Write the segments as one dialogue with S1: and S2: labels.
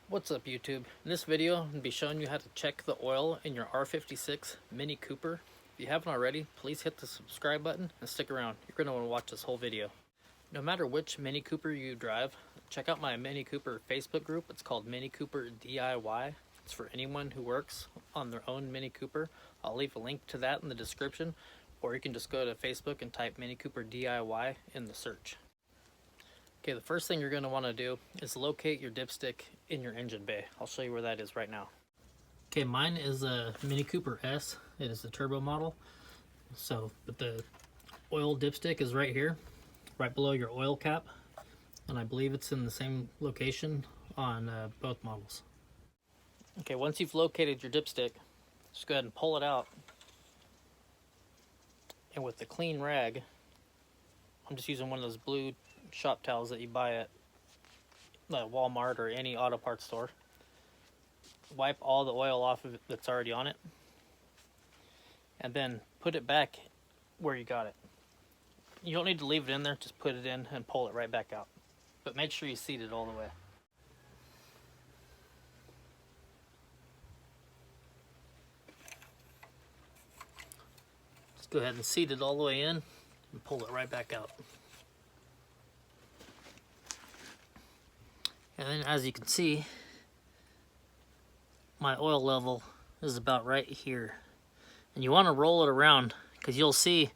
S1: What's up YouTube? In this video, I'm going to be showing you how to check the oil in your R56 Mini Cooper. If you haven't already, please hit the subscribe button and stick around. You're going to want to watch this whole video. No matter which Mini Cooper you drive, check out my Mini Cooper Facebook group. It's called Mini Cooper DIY. It's for anyone who works on their own Mini Cooper. I'll leave a link to that in the description, or you can just go to Facebook and type Mini Cooper DIY in the search. Okay, the first thing you're going to want to do is locate your dipstick in your engine bay. I'll show you where that is right now. Okay, mine is a Mini Cooper S. It is the turbo model. But the oil dipstick is right here, right below your oil cap. And I believe it's in the same location on both models. Okay, once you've located your dipstick, just go ahead and pull it out. And with the clean rag, I'm just using one of those blue shop towels that you buy at Walmart or any auto parts store. Wipe all the oil off of it that's already on it, and then put it back where you got it. You don't need to leave it in there, just put it in and pull it right back out. But make sure you seat it all the way. Just go ahead and seat it all the way in and pull it right back out. And then, as you can see, my oil level is about right here. And you want to roll it around, because you'll see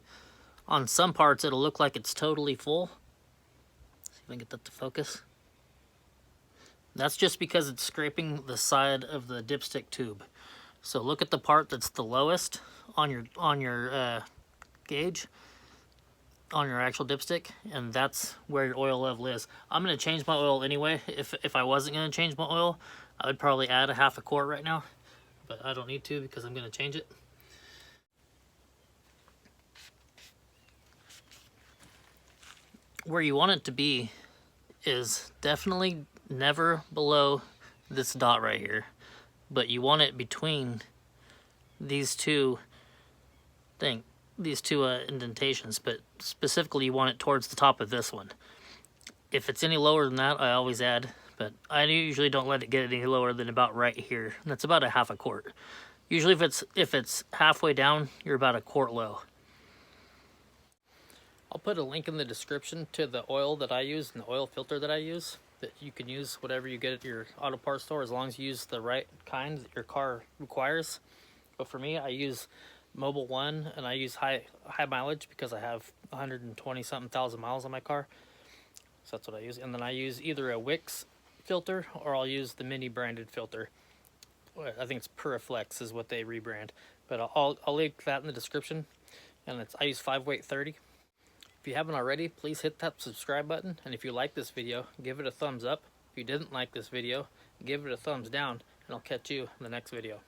S1: on some parts it'll look like it's totally full. See if I can get that to focus. That's just because it's scraping the side of the dipstick tube. So look at the part that's the lowest on your gauge, on your actual dipstick, and that's where your oil level is. I'm going to change my oil anyway. If I wasn't going to change my oil, I would probably add a half a quart right now, but I don't need to because I'm going to change it. Where you want it to be is definitely never below this dot right here, but you want it between these two indentations, but specifically you want it towards the top of this one. If it's any lower than that, I always add, but I usually don't let it get any lower than about right here. And that's about a half a quart. Usually if it's halfway down, you're about a quart low. I'll put a link in the description to the oil that I use and the oil filter that I use. That you can use whatever you get at your auto parts store, as long as you use the right kind that your car requires. But for me, I use Mobil 1, and I use high mileage because I have 120 something thousand miles on my car. So that's what I use. And then I use either a Wix filter, or I'll use the Mini branded filter. I think it's Puriflex is what they rebrand. But I'll link that in the description. And I use 5-weight 30. If you haven't already, please hit that subscribe button. And if you like this video, give it a thumbs up. If you didn't like this video, give it a thumbs down. And I'll catch you in the next video.